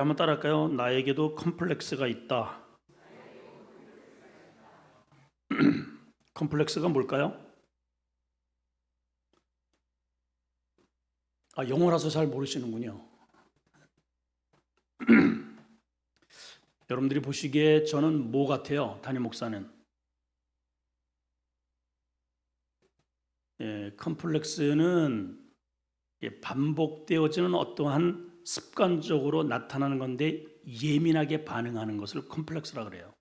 한번 따라할까요? 나에게도 컴플렉스가 있다. 컴플렉스가 뭘까요? 영어라서 잘 모르시는군요. 여러분들이 보시기에 저는 뭐 같아요? 담임 목사는. 컴플렉스는 반복되어지는 어떠한 습관적으로 나타나는 건데 예민하게 반응하는 것을 컴플렉스라 그래요.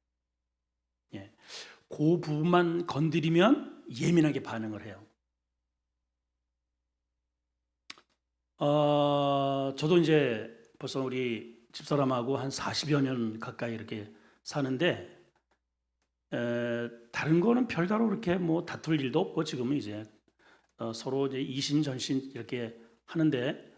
그 부분만 건드리면 예민하게 반응을 해요. 저도 이제 벌써 우리 집사람하고 한 40여 년 가까이 이렇게 사는데 다른 거는 별다로 그렇게 뭐 다툴 일도 없고 지금은 이제 서로 이제 이신전신 이렇게 하는데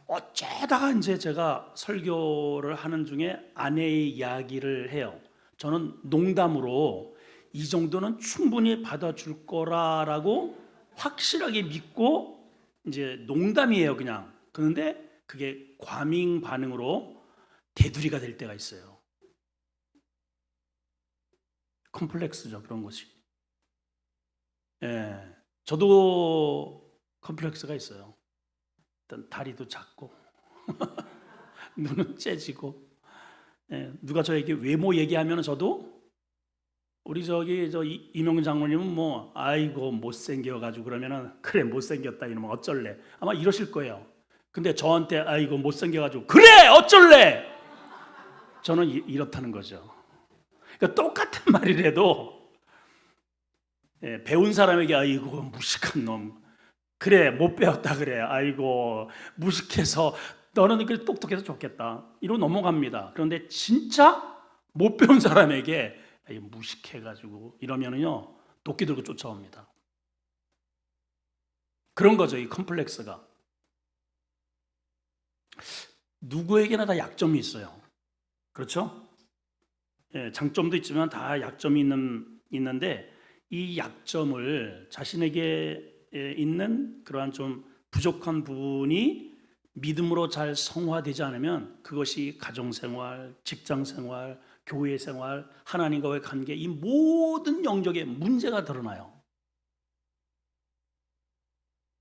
어쩌다가 이제 제가 설교를 하는 중에 아내의 이야기를 해요. 저는 농담으로 이 정도는 충분히 받아줄 거라고 확실하게 믿고 이제 농담이에요, 그냥. 그런데 그게 과민 반응으로 대두리가 될 때가 있어요. 컴플렉스죠, 그런 것이. 저도 컴플렉스가 있어요. 일단 다리도 작고 눈은 째지고 누가 저에게 외모 얘기하면 저도 우리 저 이명 장모님은 뭐 아이고 못생겨 가지고 그러면은 그래 못생겼다 이러면 어쩔래 아마 이러실 거예요. 근데 저한테 아이고 못생겨 가지고 그래 어쩔래 저는 이렇다는 거죠. 그러니까 똑같은 말이라도 배운 사람에게 아이고 무식한 놈 그래 못 배웠다 그래 아이고 무식해서 너는 그래 똑똑해서 좋겠다 이러고 넘어갑니다. 그런데 진짜 못 배운 사람에게 무식해가지고 이러면은요 도끼 들고 쫓아옵니다. 그런 거죠. 이 컴플렉스가 누구에게나 다 약점이 있어요. 그렇죠? 장점도 있지만 다 약점이 있는데 이 약점을 자신에게 있는 그러한 좀 부족한 부분이 믿음으로 잘 성화되지 않으면 그것이 가정생활, 직장생활, 교회생활, 하나님과의 관계 이 모든 영역에 문제가 드러나요.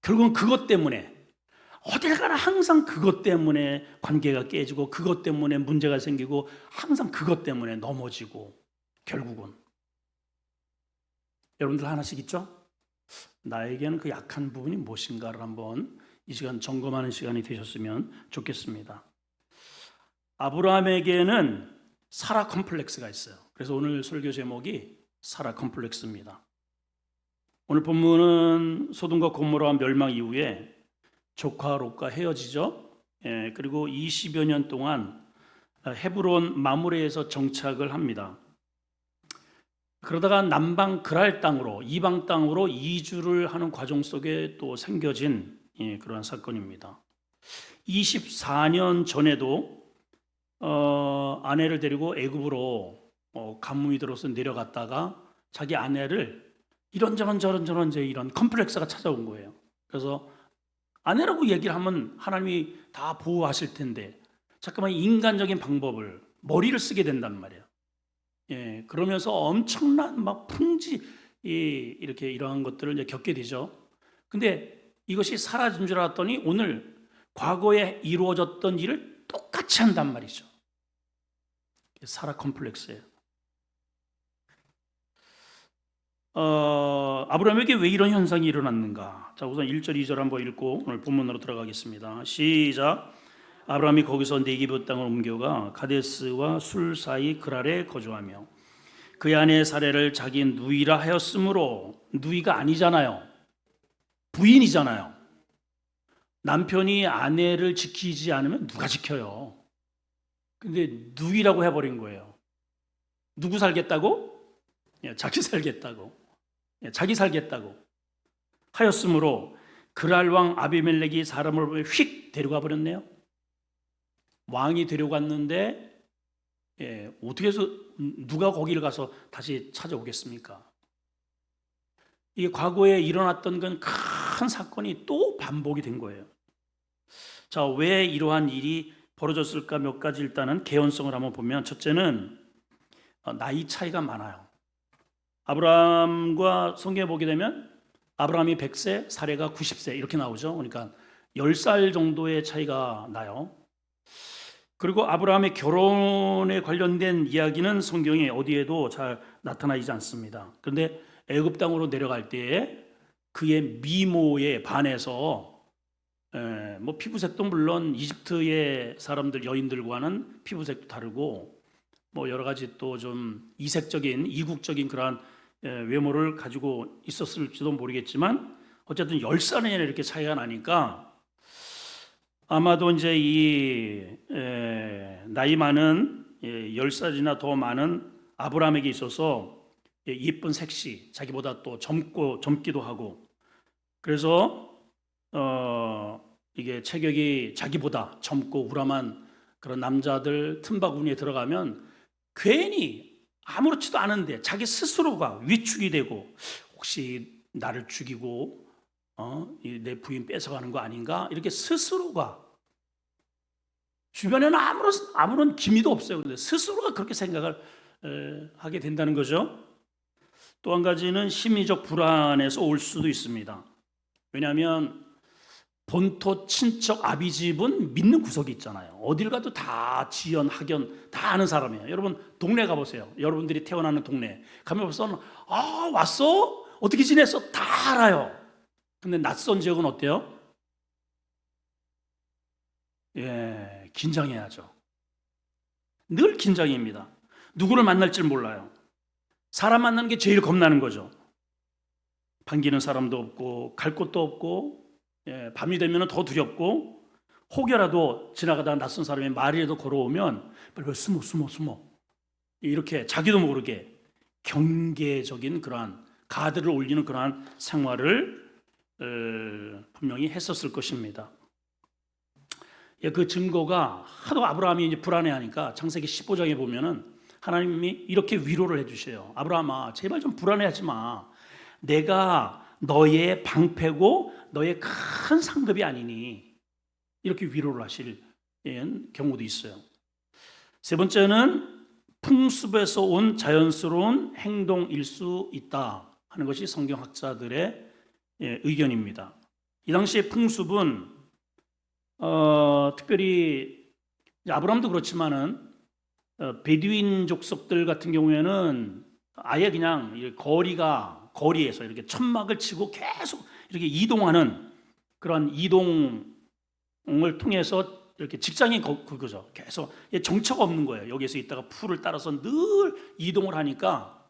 결국은 그것 때문에 어딜 가나 항상 그것 때문에 관계가 깨지고 그것 때문에 문제가 생기고 항상 그것 때문에 넘어지고 결국은 여러분들 하나씩 있죠? 나에게는 그 약한 부분이 무엇인가를 한번 이 시간 점검하는 시간이 되셨으면 좋겠습니다. 아브라함에게는 사라 컴플렉스가 있어요. 그래서 오늘 설교 제목이 사라 컴플렉스입니다. 오늘 본문은 소돔과 고모라 멸망 이후에 조카 롯과 헤어지죠. 그리고 20여 년 동안 헤브론 마므레에서 정착을 합니다. 그러다가 남방 그랄 땅으로 이방 땅으로 이주를 하는 과정 속에 또 생겨진 그러한 사건입니다. 24년 전에도 아내를 데리고 애굽으로 가뭄이 들어서 내려갔다가 자기 아내를 이런저런 이런 컴플렉스가 찾아온 거예요. 그래서 아내라고 얘기를 하면 하나님이 다 보호하실 텐데 잠깐만 인간적인 방법을 머리를 쓰게 된단 말이에요. 그러면서 엄청난 막 풍지 이렇게 이러한 것들을 이제 겪게 되죠. 근데 이것이 사라진 줄 알았더니 오늘 과거에 이루어졌던 일을 똑같이 한단 말이죠. 사라 컴플렉스예요. 아브라함에게 왜 이런 현상이 일어났는가? 자, 우선 1절, 2절 한번 읽고 오늘 본문으로 들어가겠습니다. 시작. 아브라함이 거기서 네기브 땅을 옮겨가 가데스와 술 사이 그랄에 거주하며 그의 아내의 사례를 자기 누이라 하였으므로 누이가 아니잖아요. 부인이잖아요. 남편이 아내를 지키지 않으면 누가 지켜요? 근데 누이라고 해버린 거예요. 누구 살겠다고? 자기 살겠다고. 자기 살겠다고 하였으므로 그랄 왕 아비멜렉이 사람을 휙 데려가 버렸네요. 왕이 데려갔는데 어떻게 해서 누가 거기를 가서 다시 찾아오겠습니까? 이게 과거에 일어났던 건 큰 사건이 또 반복이 된 거예요. 자, 왜 이러한 일이 벌어졌을까 몇 가지 일단은 개연성을 한번 보면, 첫째는 나이 차이가 많아요. 아브라함과 성경에 보게 되면 아브라함이 100세, 사레가 90세 이렇게 나오죠. 그러니까 10살 정도의 차이가 나요. 그리고 아브라함의 결혼에 관련된 이야기는 성경에 어디에도 잘 나타나지 않습니다. 그런데 애굽 땅으로 내려갈 때에 그의 미모에 반해서 뭐 피부색도 물론 이집트의 사람들 여인들과는 피부색도 다르고 뭐 여러 가지 또 좀 이색적인 이국적인 그러한 외모를 가지고 있었을지도 모르겠지만 어쨌든 10살이나 이렇게 차이가 나니까 아마도 이제 이 나이 많은 10살이나 더 많은 아브라함에게 있어서 예쁜 색시, 자기보다 또 젊기도 하고, 그래서 이게 체격이 자기보다 젊고 우람한 그런 남자들 틈바구니에 들어가면 괜히 아무렇지도 않은데 자기 스스로가 위축이 되고, 혹시 나를 죽이고 내 부인 뺏어가는 거 아닌가, 이렇게 스스로가, 주변에는 아무런 기미도 없어요. 근데 스스로가 그렇게 생각을 하게 된다는 거죠. 또 한 가지는 심리적 불안에서 올 수도 있습니다. 왜냐하면 본토 친척 아비집은 믿는 구석이 있잖아요. 어딜 가도 다 지연, 학연 다 아는 사람이에요. 여러분 동네 가보세요. 여러분들이 태어나는 동네 가면 벌써 왔어? 어떻게 지냈어? 다 알아요. 근데 낯선 지역은 어때요? 긴장해야죠. 늘 긴장입니다. 누구를 만날지 몰라요. 사람 만나는 게 제일 겁나는 거죠. 반기는 사람도 없고 갈 곳도 없고, 밤이 되면 더 두렵고, 혹여라도 지나가다가 낯선 사람이 말이라도 걸어오면 빨리 숨어 이렇게 자기도 모르게 경계적인 그러한 가드를 올리는 그러한 생활을 분명히 했었을 것입니다. 그 증거가 하도 아브라함이 이제 불안해하니까 창세기 15장에 보면은 하나님이 이렇게 위로를 해주셔요. 아브라함아, 제발 좀 불안해하지 마. 내가 너의 방패고 너의 큰 상급이 아니니, 이렇게 위로를 하실 경우도 있어요. 세 번째는 풍습에서 온 자연스러운 행동일 수 있다 하는 것이 성경학자들의 의견입니다. 이 당시의 풍습은 특별히 아브라함도 그렇지만은 베두인 족속들 같은 경우에는 아예 그냥 거리에서 이렇게 천막을 치고 계속 이렇게 이동하는 그런 이동을 통해서 이렇게 직장이 그거죠. 계속 정처가 없는 거예요. 여기서 있다가 풀을 따라서 늘 이동을 하니까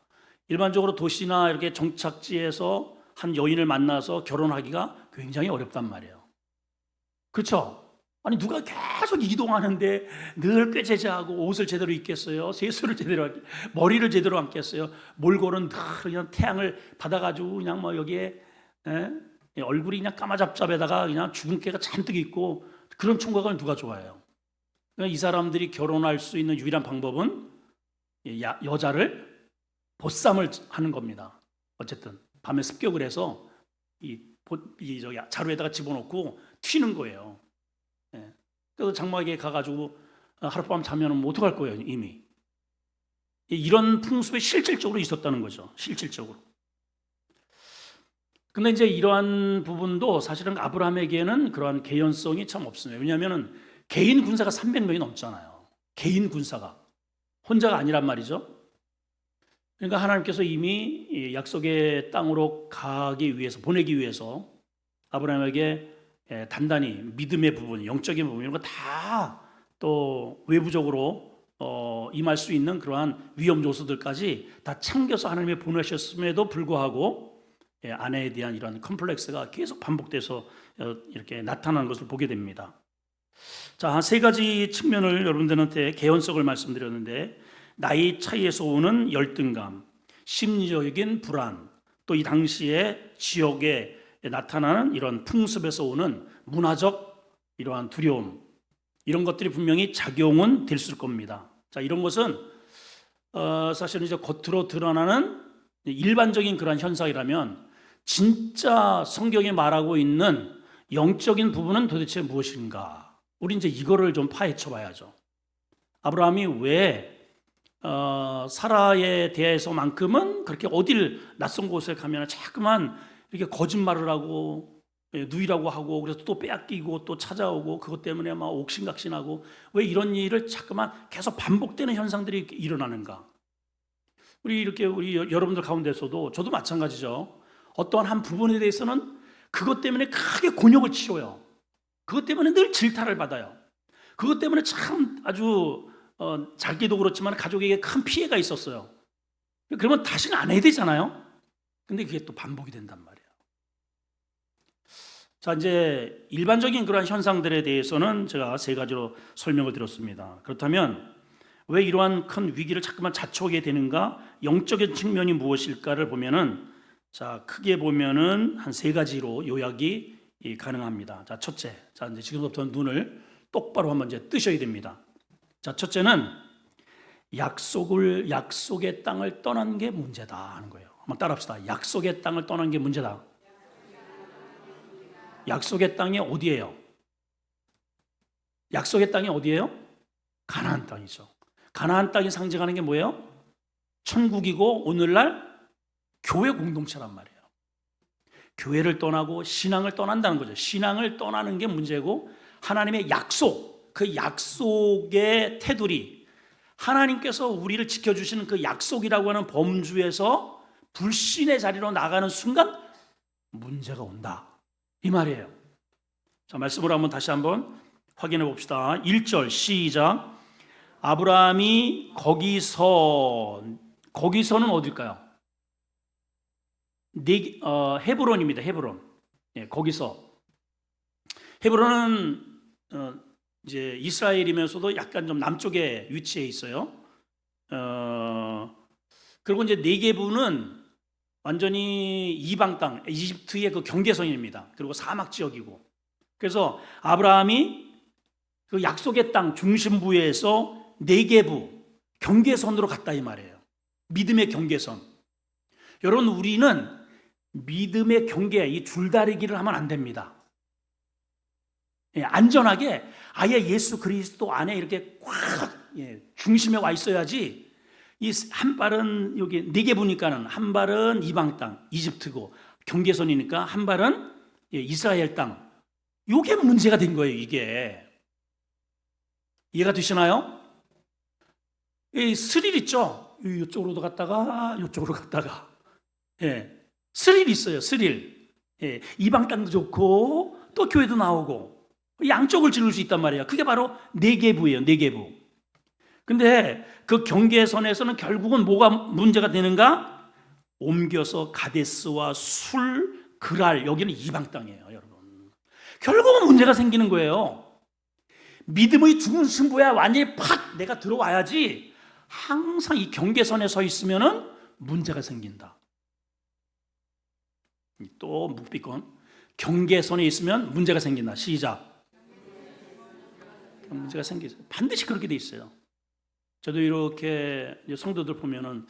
일반적으로 도시나 이렇게 정착지에서 한 여인을 만나서 결혼하기가 굉장히 어렵단 말이에요. 그렇죠? 아니 누가 계속 이동하는데 늘 꾀죄죄하고 옷을 제대로 입겠어요? 세수를 제대로 머리를 제대로 감겠어요? 몰골은 늘 그냥 태양을 받아가지고 그냥 뭐 여기에 얼굴이 그냥 까마잡잡에다가 그냥 죽은 깨가 잔뜩 있고, 그런 총각을 누가 좋아해요? 그러니까 이 사람들이 결혼할 수 있는 유일한 방법은 여자를 보쌈을 하는 겁니다. 어쨌든 밤에 습격을 해서 저기 자루에다가 집어넣고 튀는 거예요. 그래서 장막에 가가지고 하룻밤 자면 뭐 어떡할 거예요, 이미. 이런 풍습이 실질적으로 있었다는 거죠. 실질적으로. 근데 이제 이러한 부분도 사실은 아브라함에게는 그러한 개연성이 참 없습니다. 왜냐하면 개인 군사가 300명이 넘잖아요. 개인 군사가. 혼자가 아니란 말이죠. 그러니까 하나님께서 이미 약속의 땅으로 보내기 위해서 아브라함에게 단단히 믿음의 부분, 영적인 부분, 이런 거 다 또 외부적으로 임할 수 있는 그러한 위험 요소들까지 다 챙겨서 하나님이 보내셨음에도 불구하고 아내에 대한 이런 컴플렉스가 계속 반복돼서 이렇게 나타나는 것을 보게 됩니다. 자, 한 세 가지 측면을 여러분들한테 개연성을 말씀드렸는데, 나이 차이에서 오는 열등감, 심리적인 불안, 또 이 당시에 지역에 나타나는 이런 풍습에서 오는 문화적 이러한 두려움, 이런 것들이 분명히 작용은 됐을 겁니다. 자, 이런 것은 사실은 이제 겉으로 드러나는 일반적인 그런 현상이라면, 진짜 성경에 말하고 있는 영적인 부분은 도대체 무엇인가? 우리 이제 이거를 좀 파헤쳐 봐야죠. 아브라함이 왜 사라에 대해서만큼은 그렇게 어딜 낯선 곳에 가면 자꾸만 이렇게 거짓말을 하고 누이라고 하고 그래서 또 빼앗기고 또 찾아오고 그것 때문에 막 옥신각신하고 왜 이런 일을 자꾸만 계속 반복되는 현상들이 일어나는가? 우리 여러분들 가운데서도 저도 마찬가지죠. 어떠한 한 부분에 대해서는 그것 때문에 크게 곤욕을 치러요. 그것 때문에 늘 질타를 받아요. 그것 때문에 참 아주 작게도 그렇지만 가족에게 큰 피해가 있었어요. 그러면 다시는 안 해야 되잖아요. 근데 그게 또 반복이 된단 말이에요. 자, 이제 일반적인 그러한 현상들에 대해서는 제가 세 가지로 설명을 드렸습니다. 그렇다면 왜 이러한 큰 위기를 자꾸만 자초하게 되는가? 영적인 측면이 무엇일까를 보면은, 자, 크게 보면은 한 세 가지로 요약이 가능합니다. 자, 첫째, 자, 이제 지금부터 눈을 똑바로 한번 이제 뜨셔야 됩니다. 자, 첫째는 약속의 땅을 떠난 게 문제다 하는 거예요. 한번 따라합시다. 약속의 땅을 떠난 게 문제다. 약속의 땅이 어디예요? 약속의 땅이 어디예요? 가나안 땅이죠. 가나안 땅이 상징하는 게 뭐예요? 천국이고 오늘날 교회 공동체란 말이에요. 교회를 떠나고 신앙을 떠난다는 거죠. 신앙을 떠나는 게 문제고 하나님의 약속, 그 약속의 테두리, 하나님께서 우리를 지켜주시는 그 약속이라고 하는 범주에서 불신의 자리로 나가는 순간 문제가 온다. 이 말이에요. 자, 말씀을 한번 다시 한번 확인해 봅시다. 1절 시작. 아브라함이 거기서는 어딜까요? 헤브론입니다. 헤브론. 예, 거기서 헤브론은 이제 이스라엘이면서도 약간 좀 남쪽에 위치해 있어요. 그리고 이제 네게부는 완전히 이방 땅, 이집트의 그 경계선입니다. 그리고 사막 지역이고. 그래서 아브라함이 그 약속의 땅 중심부에서 네게부 경계선으로 갔다 이 말이에요. 믿음의 경계선. 여러분, 우리는 믿음의 경계, 이 줄다리기를 하면 안 됩니다. 안전하게 아예 예수 그리스도 안에 이렇게 꽉 중심에 와 있어야지. 이 한 발은 여기 네게부니까는 한 발은 이방 땅 이집트고 경계선이니까 한 발은 이스라엘 땅. 이게 문제가 된 거예요. 이게 이해가 되시나요? 이 스릴 있죠. 이쪽으로도 갔다가 이쪽으로 갔다가 스릴 있어요. 스릴. 이방 땅도 좋고 또 교회도 나오고 양쪽을 지를 수 있단 말이에요. 그게 바로 네게부예요. 네게부. 근데 그 경계선에서는 결국은 뭐가 문제가 되는가? 옮겨서 가데스와 그랄, 여기는 이방 땅이에요, 여러분. 결국은 문제가 생기는 거예요. 믿음의 중심부에 완전히 팍 내가 들어와야지. 항상 이 경계선에 서 있으면은 문제가 생긴다. 또 묵비권. 경계선에 있으면 문제가 생긴다. 시작. 문제가 생기죠. 반드시 그렇게 돼 있어요. 저도 이렇게 성도들 보면은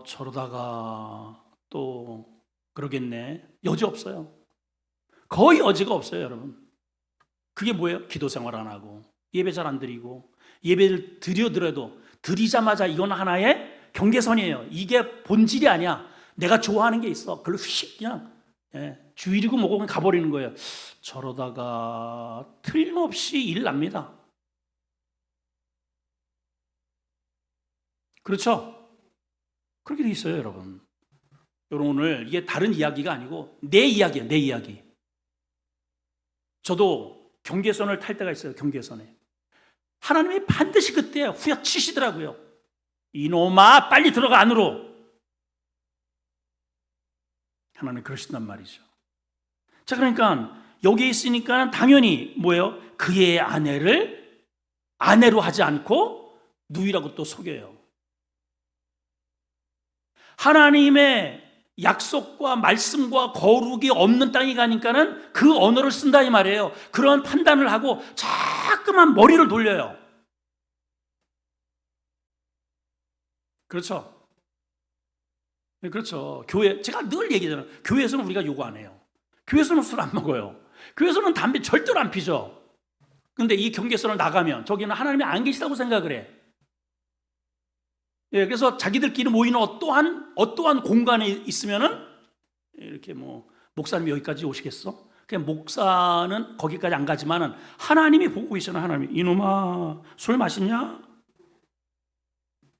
저러다가 또 그러겠네. 여지 없어요. 거의 여지가 없어요, 여러분. 그게 뭐예요? 기도 생활 안 하고 예배 잘 안 드리고 예배를 드려도 드리자마자 이건 하나의 경계선이에요. 이게 본질이 아니야. 내가 좋아하는 게 있어. 그걸로 휙 그냥 주일이고 뭐고 그냥 가버리는 거예요. 저러다가 틀림없이 일 납니다. 그렇죠? 그렇게 돼 있어요, 여러분. 여러분, 오늘 이게 다른 이야기가 아니고 내 이야기예요, 내 이야기. 저도 경계선을 탈 때가 있어요, 경계선에. 하나님이 반드시 그때 후려치시더라고요. 이놈아, 빨리 들어가 안으로. 하나님 그러신단 말이죠. 자, 그러니까 여기에 있으니까 당연히 뭐예요? 그의 아내를 아내로 하지 않고 누이라고 또 속여요. 하나님의 약속과 말씀과 거룩이 없는 땅에 가니까는 그 언어를 쓴다 이 말이에요. 그런 판단을 하고 자꾸만 머리를 돌려요. 그렇죠? 네, 그렇죠. 교회, 제가 늘 얘기하잖아요. 교회에서는 우리가 요구 안 해요. 교회에서는 술 안 먹어요. 교회에서는 담배 절대로 안 피죠. 근데 이 경계선을 나가면 저기는 하나님이 안 계시다고 생각을 해. 예, 그래서 자기들끼리 모이는 어떠한 공간에 있으면은 이렇게 뭐 목사님 여기까지 오시겠어? 그냥 목사는 거기까지 안 가지만은 하나님이 보고 계시는 하나님이 이놈아 술 마시냐?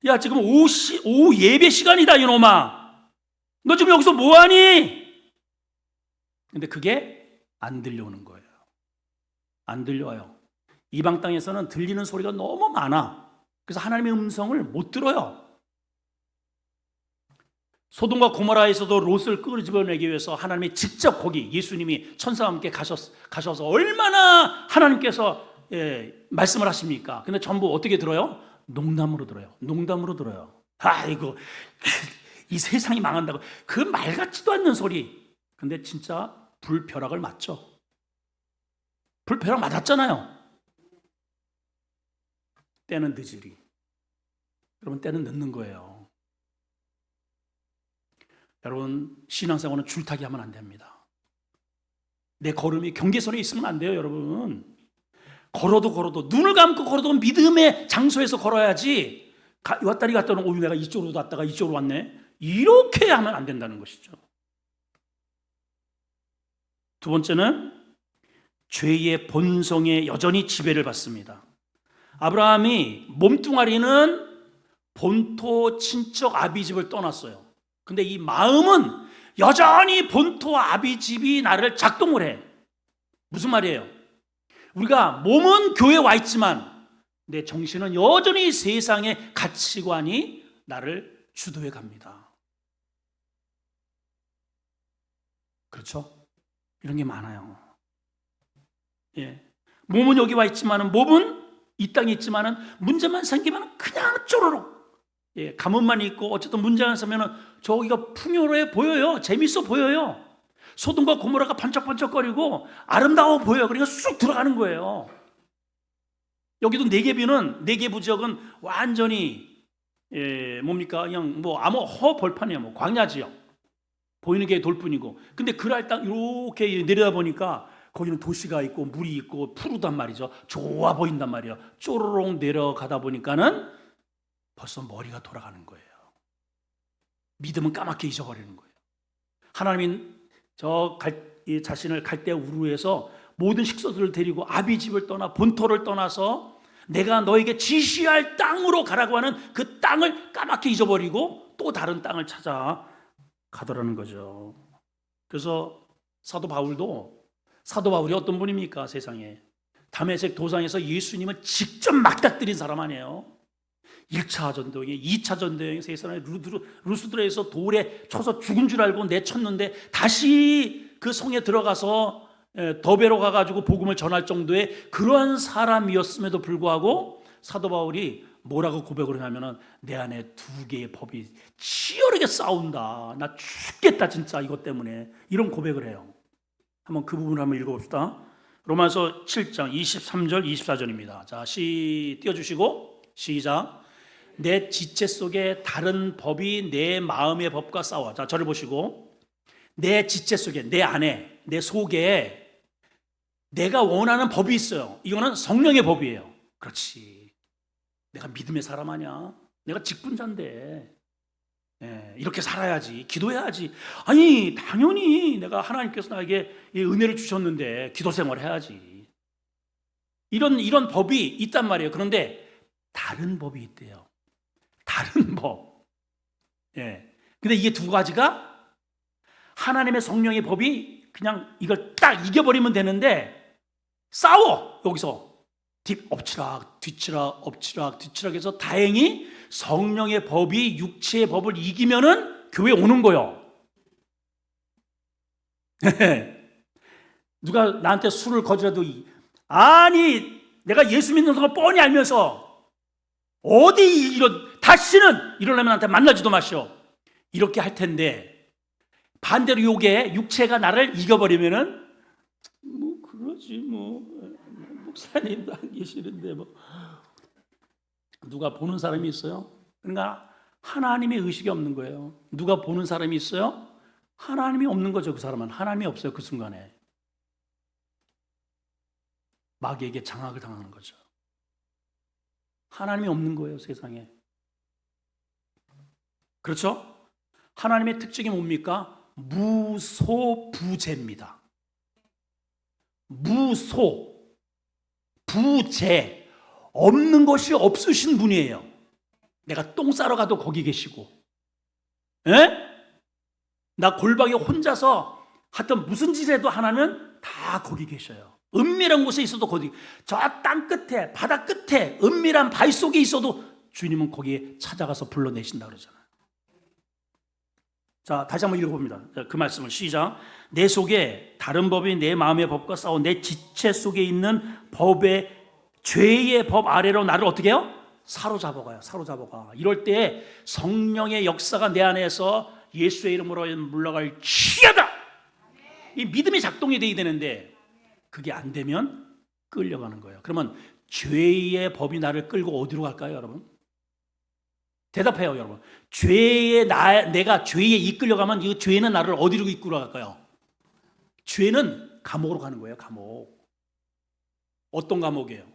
야 지금 오후 예배 시간이다 이놈아 너 지금 여기서 뭐하니? 근데 그게 안 들려오는 거예요. 안 들려와요. 이방 땅에서는 들리는 소리가 너무 많아. 그래서 하나님의 음성을 못 들어요. 소돔과 고모라에서도 롯을 끄집어내기 위해서 하나님이 직접 거기 예수님이 천사와 함께 가셔서 얼마나 하나님께서 말씀을 하십니까? 근데 전부 어떻게 들어요? 농담으로 들어요. 농담으로 들어요. 아이고 이 세상이 망한다고 그 말 같지도 않는 소리. 근데 진짜 불벼락을 맞죠. 불벼락 맞았잖아요. 때는 늦으리. 여러분 때는 늦는 거예요. 여러분 신앙생활은 줄타기 하면 안 됩니다. 내 걸음이 경계선에 있으면 안 돼요. 여러분 걸어도 눈을 감고 걸어도 믿음의 장소에서 걸어야지 왔다리 갔다는 오유 내가 이쪽으로 왔다가 이쪽으로 왔네 이렇게 하면 안 된다는 것이죠. 두 번째는 죄의 본성에 여전히 지배를 받습니다. 아브라함이 몸뚱아리는 본토 친척 아비집을 떠났어요. 근데 이 마음은 여전히 본토 아비집이 나를 작동을 해. 무슨 말이에요? 우리가 몸은 교회에 와 있지만 내 정신은 여전히 세상의 가치관이 나를 주도해 갑니다. 그렇죠? 이런 게 많아요. 예. 몸은 여기 와 있지만은 몸은 이 땅에 있지만은 문제만 생기면 그냥 쪼르륵. 예, 가문만 있고 어쨌든 문제가 있으면은 저기가 풍요로워 보여요. 재밌어 보여요. 소돔과 고모라가 반짝반짝거리고 아름다워 보여요. 그러니까 쑥 들어가는 거예요. 여기도 네게부 지역은 완전히 뭡니까? 그냥 뭐 아무 허벌판이에요. 뭐 광야 지역. 보이는 게 돌뿐이고. 근데 그랄 땅 이렇게 내려다 보니까 거기는 도시가 있고 물이 있고 푸르단 말이죠. 좋아 보인단 말이에요. 쪼르륵 내려가다 보니까는 벌써 머리가 돌아가는 거예요. 믿음은 까맣게 잊어버리는 거예요. 하나님이 자신을 갈대 우르에서 모든 식소들을 데리고 아비집을 떠나 본토를 떠나서 내가 너에게 지시할 땅으로 가라고 하는 그 땅을 까맣게 잊어버리고 또 다른 땅을 찾아 가더라는 거죠. 그래서 사도 바울이 어떤 분입니까? 세상에 다메섹 도상에서 예수님을 직접 맞닥뜨린 사람 아니에요. 1차 전도에 2차 전도에 세상에 루스드라에서 돌에 쳐서 죽은 줄 알고 내쳤는데 다시 그 성에 들어가서 더베로 가가지고 복음을 전할 정도의 그러한 사람이었음에도 불구하고 사도 바울이 뭐라고 고백을 하냐면은 내 안에 두 개의 법이 치열하게 싸운다. 나 죽겠다 진짜 이것 때문에 이런 고백을 해요. 한번 그 부분을 한번 읽어봅시다. 로마서 7장 23절 24절입니다. 자, 띄워주시고 시작. 내 지체 속에 다른 법이 내 마음의 법과 싸워. 자, 저를 보시고 내 지체 속에 내 안에 내 속에 내가 원하는 법이 있어요. 이거는 성령의 법이에요. 그렇지. 내가 믿음의 사람 아니야. 내가 직분자인데 이렇게 살아야지. 기도해야지. 아니 당연히 내가 하나님께서 나에게 이 은혜를 주셨는데 기도 생활을 해야지. 이런 법이 있단 말이에요. 그런데 다른 법이 있대요. 다른 법. 근데 이게 두 가지가 하나님의 성령의 법이 그냥 이걸 딱 이겨버리면 되는데 싸워. 여기서 엎치락 뒤치락 엎치락 뒤치락 해서 다행히 성령의 법이 육체의 법을 이기면은 교회에 오는 거예요. 누가 나한테 술을 거지라도 아니 내가 예수 믿는 걸 뻔히 알면서 어디 다시는 이러려면 나한테 만나지도 마시오. 이렇게 할 텐데 반대로 요게 육체가 나를 이겨버리면은 뭐 그러지 뭐 목사님도 안 계시는데 뭐 누가 보는 사람이 있어요? 그러니까 하나님의 의식이 없는 거예요. 누가 보는 사람이 있어요? 하나님이 없는 거죠. 그 사람은 하나님이 없어요. 그 순간에. 마귀에게 장악을 당하는 거죠. 하나님이 없는 거예요, 세상에. 그렇죠? 하나님의 특징이 뭡니까? 무소부재입니다. 무소, 부재, 없는 것이 없으신 분이에요. 내가 똥 싸러 가도 거기 계시고, 에? 나 골방에 혼자서 하여튼 무슨 짓 해도 하나는 다 거기 계셔요. 은밀한 곳에 있어도 거기, 저 땅 끝에, 바다 끝에, 은밀한 바위 속에 있어도 주님은 거기에 찾아가서 불러내신다 그러잖아요. 자, 다시 한번 읽어봅니다. 그 말씀을 시작. 내 속에 다른 법이 내 마음의 법과 싸워 내 지체 속에 있는 법의 죄의 법 아래로 나를 어떻게 해요? 사로잡아가요. 사로잡아가. 이럴 때 성령의 역사가 내 안에서 예수의 이름으로 물러갈 취하다. 이 믿음이 작동이 돼야 되는데 그게 안 되면 끌려가는 거예요. 그러면 죄의 법이 나를 끌고 어디로 갈까요, 여러분? 대답해요, 여러분. 내가 죄에 이끌려가면 이 죄는 나를 어디로 이끌어갈까요? 죄는 감옥으로 가는 거예요, 감옥. 어떤 감옥이에요?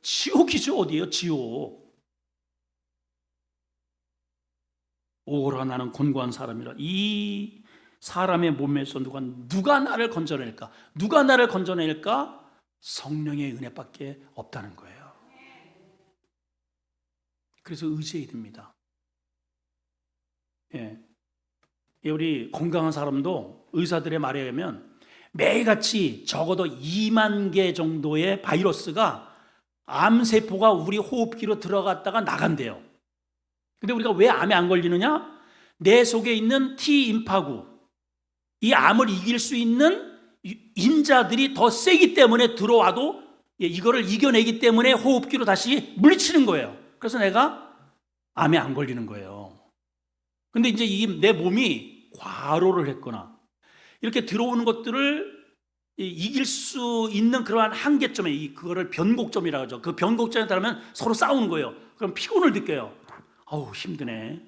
지옥이죠, 어디예요? 지옥. 오라 나는 곤고한 사람이라. 이 사람의 몸에서 누가 나를 건져낼까? 누가 나를 건져낼까? 성령의 은혜밖에 없다는 거예요. 그래서 의지해야 됩니다. 예. 우리 건강한 사람도 의사들의 말에 의하면 매일같이 적어도 2만 개 정도의 바이러스가 암세포가 우리 호흡기로 들어갔다가 나간대요. 근데 우리가 왜 암에 안 걸리느냐? 내 속에 있는 T임파구, 이 암을 이길 수 있는 인자들이 더 세기 때문에 들어와도 이거를 이겨내기 때문에 호흡기로 다시 물리치는 거예요. 그래서 내가 암에 안 걸리는 거예요. 근데 이제 내 몸이 과로를 했거나 이렇게 들어오는 것들을 이길 수 있는 그러한 한계점에 그거를 변곡점이라고 하죠. 그 변곡점에 따르면 서로 싸우는 거예요. 그럼 피곤을 느껴요. 아우 힘드네.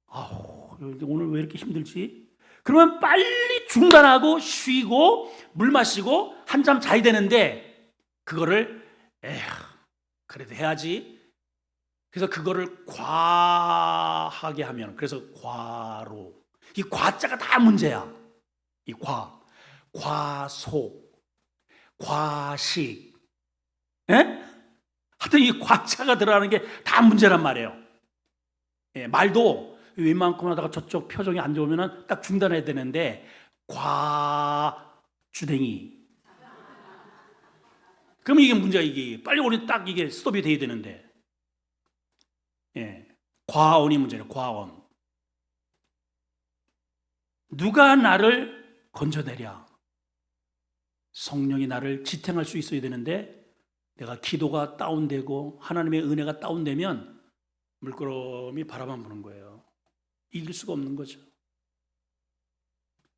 아우 오늘 왜 이렇게 힘들지? 그러면 빨리 중단하고 쉬고 물 마시고 한잠 자야 되는데 그거를 그래도 해야지. 그래서 그거를 과하게 하면, 그래서 과로. 이 과자가 다 문제야. 이 과속, 과식. 하여튼 이 과자가 들어가는 게 다 문제란 말이에요. 말도 웬만큼 하다가 저쪽 표정이 안 좋으면 딱 중단해야 되는데, 과주댕이. 그러면 이게 문제야, 이게. 빨리 우리 딱 이게 스톱이 돼야 되는데. 과언이 문제예요. 과언. 누가 나를 건져내랴? 성령이 나를 지탱할 수 있어야 되는데 내가 기도가 다운되고 하나님의 은혜가 다운되면 물끄러미 바라만 보는 거예요. 이길 수가 없는 거죠.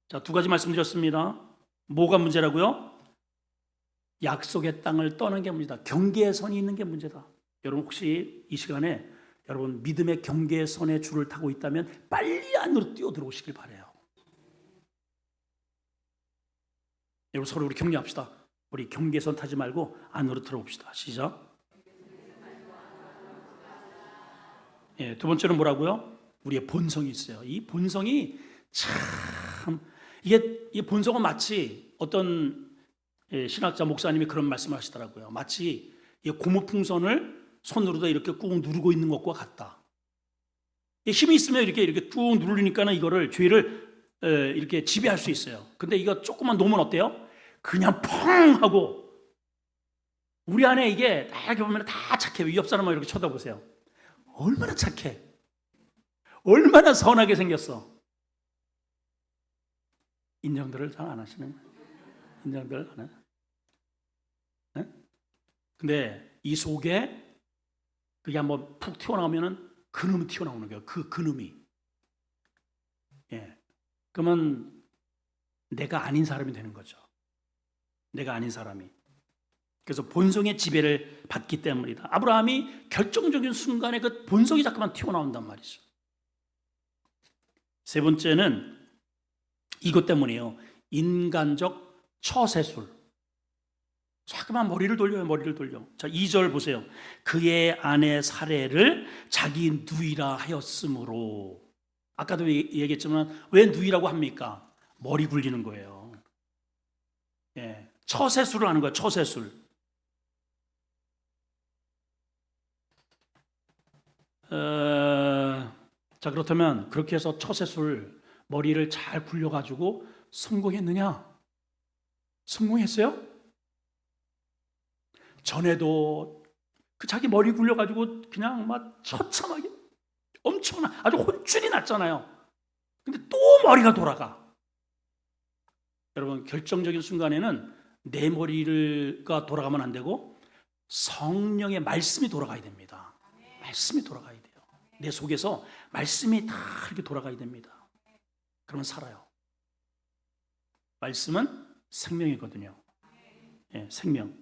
자, 두 가지 말씀드렸습니다. 뭐가 문제라고요? 약속의 땅을 떠는 게 문제다. 경계의 선이 있는 게 문제다. 여러분 혹시 이 시간에 여러분 믿음의 경계선에 줄을 타고 있다면 빨리 안으로 뛰어들어오시길 바라요. 여러분 서로 우리 격려합시다. 우리 경계선 타지 말고 안으로 들어옵시다. 시작. 두 번째는 뭐라고요? 우리의 본성이 있어요. 이 본성이 참 이 본성은 마치 어떤 신학자 목사님이 그런 말씀을 하시더라고요. 마치 고무풍선을 손으로도 이렇게 꾹 누르고 있는 것과 같다. 힘이 있으면 이렇게 꾹 누르니까는 이거를 죄를 이렇게 지배할 수 있어요. 근데 이거 조금만 놓으면 어때요? 그냥 펑 하고 우리 안에 이게 다 이렇게 보면 다 착해요. 옆 사람만 이렇게 쳐다보세요. 얼마나 착해. 얼마나 선하게 생겼어. 인정들을 잘 안 하시는 거예요. 인정들 안 해요. 네? 근데 이 속에 그게 한번 푹 튀어나오면은 그놈이 튀어나오는 거예요. 그놈이. 그러면 내가 아닌 사람이 되는 거죠. 내가 아닌 사람이. 그래서 본성의 지배를 받기 때문이다. 아브라함이 결정적인 순간에 그 본성이 자꾸만 튀어나온단 말이죠. 세 번째는 이것 때문이에요. 인간적 처세술. 자꾸만 머리를 돌려요. 머리를 돌려. 자, 2절 보세요. 그의 아내 사례를 자기 누이라 하였으므로. 아까도 얘기했지만 왜 누이라고 합니까? 머리 굴리는 거예요. 예, 처세술을 하는 거예요. 처세술. 자, 그렇다면 그렇게 해서 처세술 머리를 잘 굴려가지고 성공했느냐? 성공했어요? 전에도 그 자기 머리 굴려가지고 그냥 막 처참하게 엄청난 아주 혼쭐이 났잖아요. 근데 또 머리가 돌아가. 여러분, 결정적인 순간에는 내 머리가 돌아가면 안 되고 성령의 말씀이 돌아가야 됩니다. 말씀이 돌아가야 돼요. 내 속에서 말씀이 다 이렇게 돌아가야 됩니다. 그러면 살아요. 말씀은 생명이거든요. 예, 생명.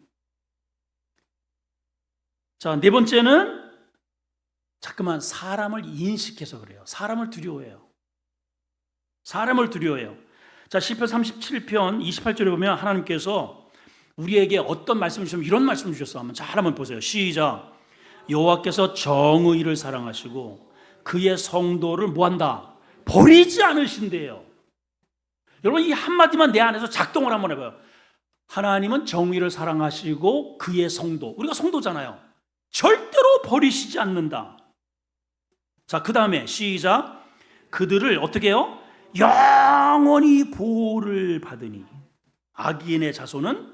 자, 네 번째는 자꾸만 사람을 인식해서 그래요. 사람을 두려워해요. 사람을 두려워해요. 자, 시편 37편 28절에 보면 하나님께서 우리에게 어떤 말씀을 주시면 이런 말씀을 주셨어. 한번 보세요. 시작. 여호와께서 정의를 사랑하시고 그의 성도를 뭐한다? 버리지 않으신대요. 여러분, 이 한마디만 내 안에서 작동을 한번 해봐요. 하나님은 정의를 사랑하시고 그의 성도, 우리가 성도잖아요. 절대로 버리시지 않는다. 자, 그 다음에 시작. 그들을 어떻게 해요? 영원히 보호를 받으니 악인의 자손은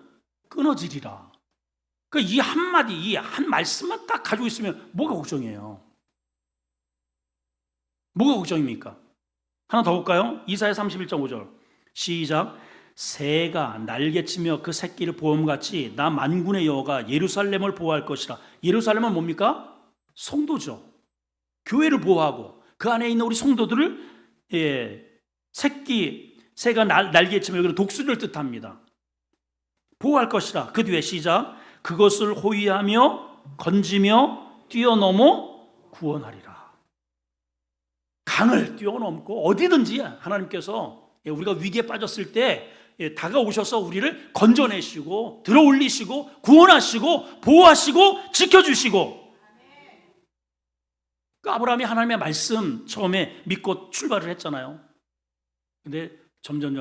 끊어지리라. 이 한마디, 이 한 말씀만 딱 가지고 있으면 뭐가 걱정이에요? 뭐가 걱정입니까? 하나 더 볼까요? 이사야 31.5절 시작. 새가 날개치며 그 새끼를 보험같이 나 만군의 여호와가 예루살렘을 보호할 것이라. 예루살렘은 뭡니까? 성도죠. 교회를 보호하고 그 안에 있는 우리 성도들을, 새가 날개치며, 여기는 독수리를 뜻합니다. 보호할 것이라. 그 뒤에 시작. 그것을 호위하며 건지며 뛰어넘어 구원하리라. 강을 뛰어넘고 어디든지 하나님께서 우리가 위기에 빠졌을 때 다가오셔서 우리를 건져내시고 들어올리시고 구원하시고 보호하시고 지켜주시고. 아브라함이 하나님의 말씀 처음에 믿고 출발을 했잖아요. 근데 점점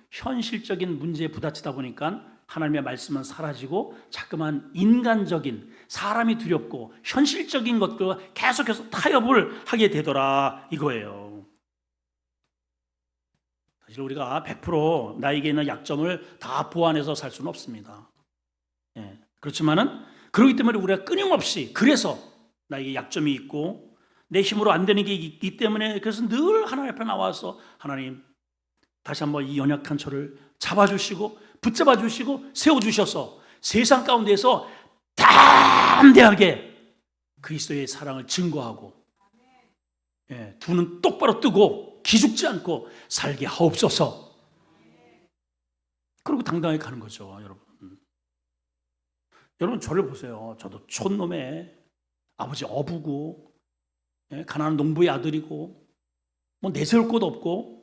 현실적인 문제에 부딪히다 보니까 하나님의 말씀은 사라지고 자꾸만 인간적인, 사람이 두렵고 현실적인 것들과 계속해서 타협을 하게 되더라 이거예요. 사실 우리가 100% 나에게 있는 약점을 다 보완해서 살 수는 없습니다. 그렇지만은 그렇기 때문에 우리가 끊임없이, 그래서 나에게 약점이 있고 내 힘으로 안 되는 게 있기 때문에, 그래서 늘 하나님 앞에 나와서 하나님 다시 한번 이 연약한 저를 잡아주시고 붙잡아 주시고 세워주셔서 세상 가운데에서 담대하게 그리스도의 사랑을 증거하고, 두 눈 똑바로 뜨고 기죽지 않고 살게 하옵소서. 그리고 당당하게 가는 거죠. 여러분 저를 보세요. 저도 촌놈의 아버지 어부고, 가난한 농부의 아들이고, 뭐 내세울 곳 없고,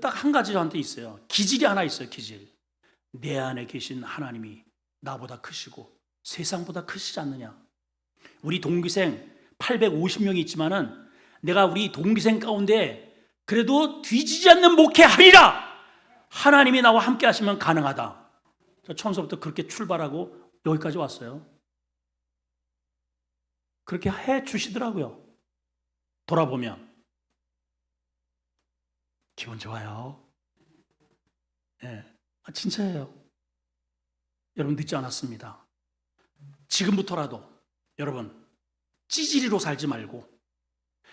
딱 한 가지 저한테 있어요. 기질이 하나 있어요. 기질. 내 안에 계신 하나님이 나보다 크시고 세상보다 크시지 않느냐. 우리 동기생 850명이 있지만은 내가 우리 동기생 가운데 그래도 뒤지지 않는 목회하리라. 하나님이 나와 함께 하시면 가능하다. 처음부터 그렇게 출발하고 여기까지 왔어요. 그렇게 해 주시더라고요. 돌아보면 기분 좋아요. 진짜예요. 여러분 늦지 않았습니다. 지금부터라도 여러분 찌질이로 살지 말고,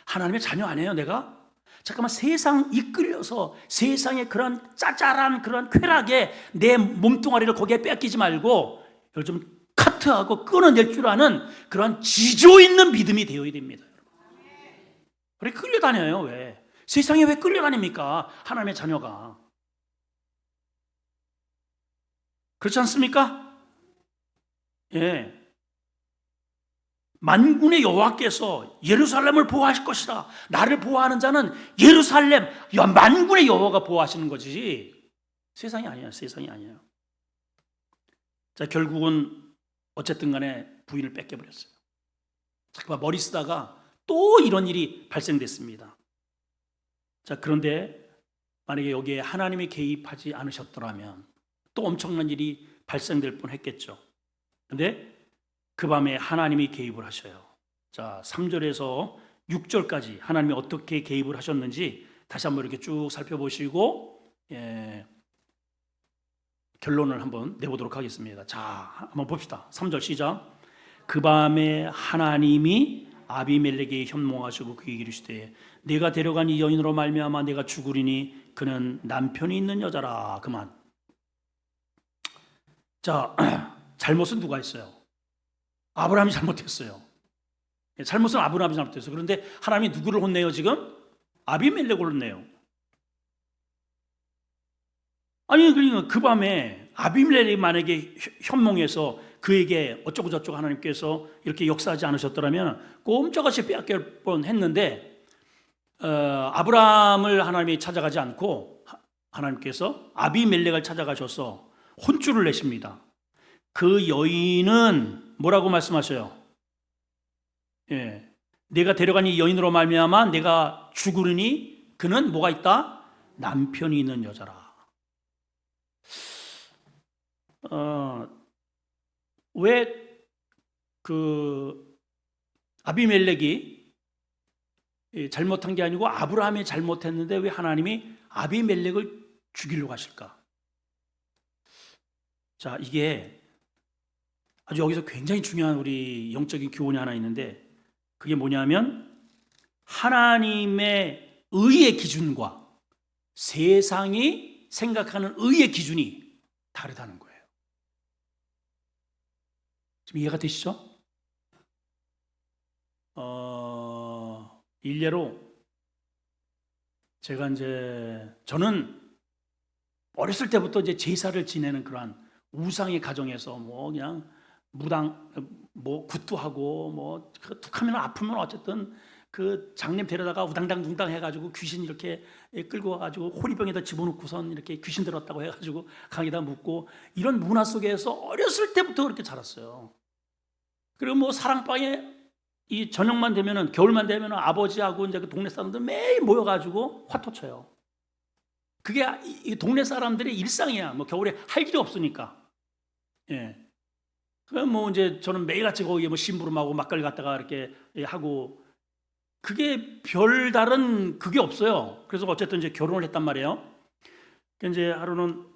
하나님의 자녀 아니에요 내가? 잠깐만 세상 이끌려서 세상의 그런 짜잘한 그런 쾌락에 내 몸뚱아리를 거기에 뺏기지 말고 이걸 좀 카트하고 끊어낼 줄 아는 그런 지조 있는 믿음이 되어야 됩니다. 왜 끌려다녀요? 왜? 세상에 왜 끌려다닙니까? 하나님의 자녀가. 그렇지 않습니까? 만군의 여호와께서 예루살렘을 보호하실 것이라. 나를 보호하는 자는 예루살렘, 만군의 여호와가 보호하시는 거지 세상이 아니에요. 세상이 아니에요. 자, 결국은 어쨌든 간에 부인을 뺏겨버렸어요. 자꾸만 머리 쓰다가 또 이런 일이 발생됐습니다. 자, 그런데 만약에 여기에 하나님이 개입하지 않으셨더라면 또 엄청난 일이 발생될 뻔했겠죠. 근데 그 밤에 하나님이 개입을 하셔요. 자, 3절에서 6절까지 하나님이 어떻게 개입을 하셨는지 다시 한번 이렇게 쭉 살펴보시고 결론을 한번 내보도록 하겠습니다. 자, 한번 봅시다. 3절 시작. 그 밤에 하나님이 아비멜렉에게 현몽하시고 그에게 이르시되 내가 데려간 이 여인으로 말미암아 내가 죽으리니 그는 남편이 있는 여자라. 그만. 자, 잘못은 누가 했어요? 아브라함이 잘못했어요. 잘못은 아브라함이 잘못했어요. 그런데 하나님이 누구를 혼내요 지금? 아비멜렉을 혼내요. 아니, 그러니까 그 밤에 아비멜렉이 만약에 현몽해서 그에게 어쩌고 저쩌고 하나님께서 이렇게 역사하지 않으셨더라면 꼼짝없이 빼앗길 뻔했는데 아브라함을 하나님이 찾아가지 않고 하나님께서 아비멜렉을 찾아가셔서 혼쭐을 내십니다. 그 여인은 뭐라고 말씀하셔요? 내가 데려간 이 여인으로 말미암아 내가 죽으리니 그는 뭐가 있다? 남편이 있는 여자라. 왜 그 아비멜렉이 잘못한 게 아니고 아브라함이 잘못했는데 왜 하나님이 아비멜렉을 죽이려고 하실까? 자, 이게 아주 여기서 굉장히 중요한 우리 영적인 교훈이 하나 있는데 그게 뭐냐면 하나님의 의의 기준과 세상이 생각하는 의의 기준이 다르다는 거예요. 지금 이해가 되시죠? 일례로 제가 저는 어렸을 때부터 제사를 지내는 그러한 우상의 가정에서 그냥 무당 굿도하고 툭하면 아프면 어쨌든 그 장님 데려다가 우당당둥당 해가지고 귀신 이렇게 끌고 와가지고 호리병에다 집어넣고선 이렇게 귀신 들었다고 해가지고 강에다 묻고 이런 문화 속에서 어렸을 때부터 그렇게 자랐어요. 그리고 사랑방에 이 저녁만 되면은 겨울만 되면은 아버지하고 그 동네 사람들 매일 모여가지고 화토 쳐요. 그게 이 동네 사람들의 일상이야. 겨울에 할 일이 없으니까. 그럼 저는 매일같이 거기에 심부름하고 막걸리 갖다가 이렇게 하고 그게 별다른 그게 없어요. 그래서 어쨌든 결혼을 했단 말이에요. 하루는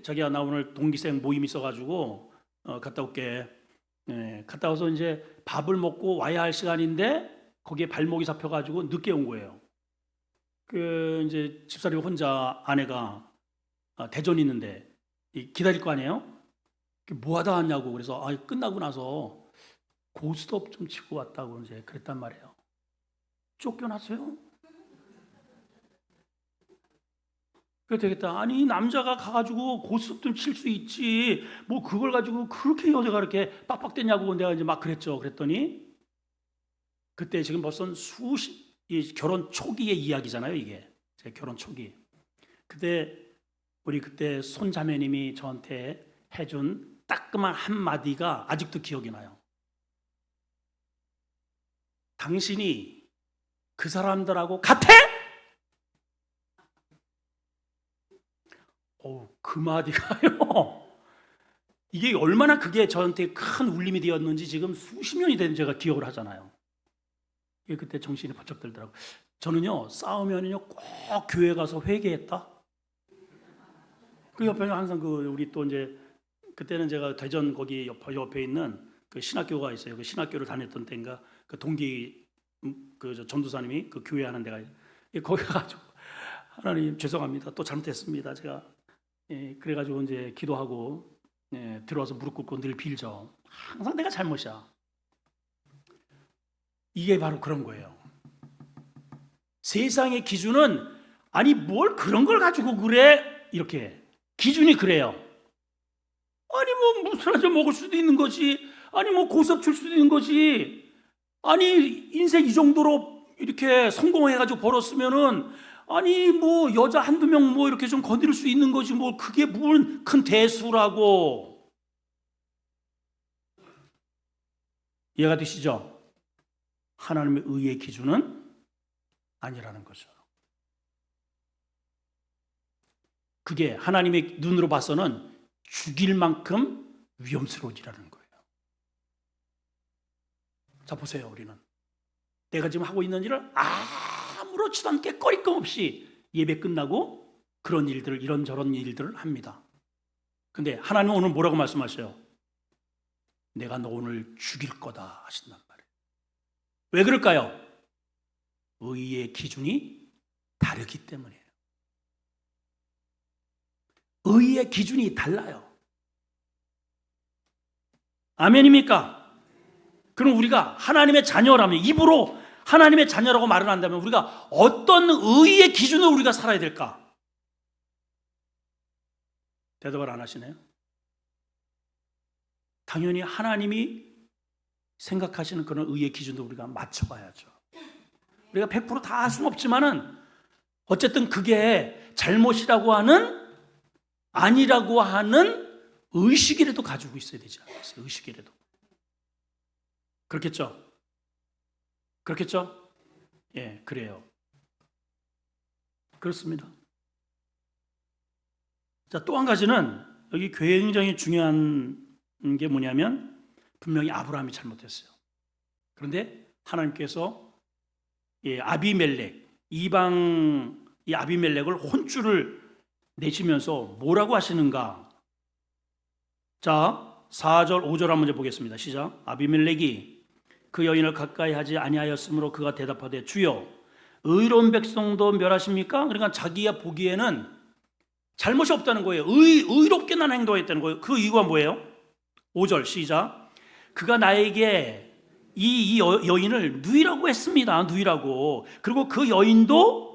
자기야 나 오늘 동기생 모임 있어가지고 갔다 올게. 갔다 와서 밥을 먹고 와야 할 시간인데 거기에 발목이 잡혀가지고 늦게 온 거예요. 집사람이 혼자 아내가 대전이 있는데 기다릴 거 아니에요? 뭐 하다 왔냐고. 그래서 끝나고 나서 고스톱 좀 치고 왔다고 그랬단 말이에요. 쫓겨났어요? 그래 되겠다. 아니 남자가 가가지고 고스톱 좀 칠 수 있지 그걸 가지고 그렇게 여자가 이렇게 빡빡대냐고 내가 막 그랬죠. 그랬더니 그때 지금 벌써 이 결혼 초기의 이야기잖아요. 이게 제 결혼 초기. 우리 그때 손자매님이 저한테 해준 따끔한 한마디가 아직도 기억이 나요. 당신이 그 사람들하고 같아? 그 마디가요. 이게 얼마나 그게 저한테 큰 울림이 되었는지 지금 수십 년이 된 제가 기억을 하잖아요. 그때 정신이 번쩍 들더라고요. 저는요 싸우면요 꼭 교회 가서 회개했다. 그 옆에는 항상 우리 또 그때는 제가 대전 거기 옆에 있는 그 신학교가 있어요. 그 신학교를 다녔던 때인가 그 동기 전도사님이 그 교회 하는 데가 거기 가가지고 하나님 죄송합니다. 또 잘못했습니다. 제가 그래가지고 기도하고 들어와서 무릎 꿇고 늘 빌죠. 항상 내가 잘못이야. 이게 바로 그런 거예요. 세상의 기준은 아니 뭘 그런 걸 가지고 그래 이렇게 기준이 그래요. 아니 무슨 한잔 먹을 수도 있는 거지. 아니 고스톱 칠 수도 있는 거지. 아니 인생 이 정도로 이렇게 성공해가지고 벌었으면은 아니 여자 한두 명 이렇게 좀 건드릴 수 있는 거지 그게 뭘 큰 대수라고. 이해가 되시죠? 하나님의 의의 기준은 아니라는 거죠. 그게 하나님의 눈으로 봐서는 죽일 만큼 위험스러운 일이라는 거예요. 자, 보세요. 우리는 내가 지금 하고 있는 일을 아무렇지도 않게 꺼리낌 없이 예배 끝나고 그런 일들을, 이런저런 일들을 합니다. 근데 하나님은 오늘 뭐라고 말씀하셔요? 내가 너 오늘 죽일 거다 하신단 말이에요. 왜 그럴까요? 의의 기준이 다르기 때문이에요. 의의 기준이 달라요. 아멘입니까? 그럼 우리가 하나님의 자녀라면, 입으로 하나님의 자녀라고 말을 한다면 우리가 어떤 의의 기준으로 우리가 살아야 될까? 대답을 안 하시네요. 당연히 하나님이 생각하시는 그런 의의 기준도 우리가 맞춰가야죠. 우리가 100% 다 할 수는 없지만은 어쨌든 그게 잘못이라고 하는, 아니라고 하는 의식이라도 가지고 있어야 되지 않겠어요? 의식이라도. 그렇겠죠? 그렇겠죠? 예, 그래요. 그렇습니다. 자, 또 한 가지는 여기 굉장히 중요한 게 뭐냐면 분명히 아브라함이 잘못했어요. 그런데 하나님께서 아비멜렉, 이방 이 아비멜렉을 혼쭐을 내시면서 뭐라고 하시는가? 자, 4절, 5절 한번 보겠습니다. 시작. 아비멜렉이 그 여인을 가까이 하지 아니하였으므로 그가 대답하되 주여 의로운 백성도 멸하십니까? 그러니까 자기가 보기에는 잘못이 없다는 거예요. 의롭게 난 행동했다는 거예요. 그 이유가 뭐예요? 5절 시작. 그가 나에게 이 여인을 누이라고 했습니다. 누이라고. 그리고 그 여인도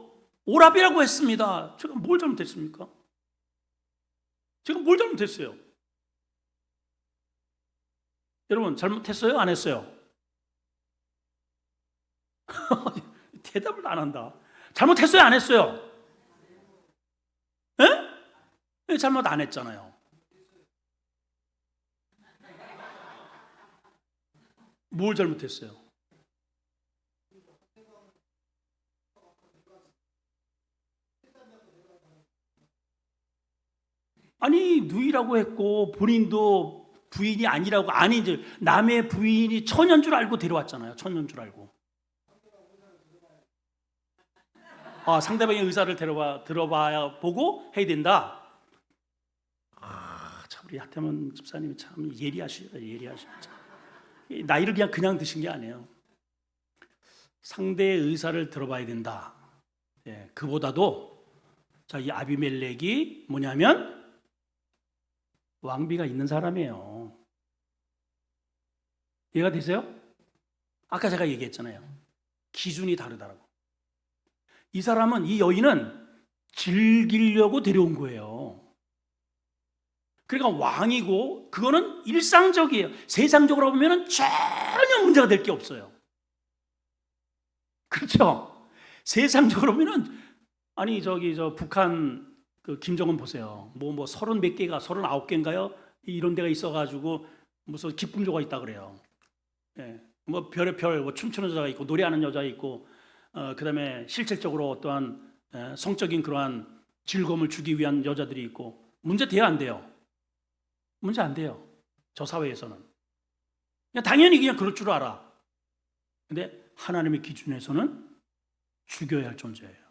오랍이라고 했습니다. 제가 뭘 잘못했습니까? 제가 뭘 잘못했어요? 여러분 잘못했어요? 안 했어요? 대답을 안 한다. 잘못했어요? 안 했어요? 예? 잘못 안 했잖아요. 뭘 잘못했어요? 아니, 누이라고 했고 본인도 부인이 아니라고, 아니 남의 부인이 처녀인 줄 알고 데려왔잖아요. 처녀인 줄 알고. 상대방의 의사를 들어봐야 보고 해야 된다. 참 우리 하태문 집사님이 참 예리하시다. 나이를 그냥 드신 게 아니에요. 상대의 의사를 들어봐야 된다. 예, 그보다도 자, 이 아비멜렉이 뭐냐면 왕비가 있는 사람이에요. 이해가 되세요? 아까 제가 얘기했잖아요. 기준이 다르다라고. 이 사람은, 이 여인은 즐기려고 데려온 거예요. 그러니까 왕이고 그거는 일상적이에요. 세상적으로 보면 전혀 문제가 될 게 없어요. 그렇죠? 세상적으로 보면 아니 저 북한 그 김정은 보세요. 뭐 30몇 개가 39개인가요? 이런 데가 있어가지고 무슨 기쁨조가 있다 그래요. 예, 뭐 별의별 뭐 춤추는 여자가 있고 노래하는 여자가 있고 그다음에 실질적으로 또한 성적인 그러한 즐거움을 주기 위한 여자들이 있고 문제 돼야 안 돼요? 문제 안 돼요. 저 사회에서는 그냥 당연히 그냥 그럴 줄 알아. 근데 하나님의 기준에서는 죽여야 할 존재예요.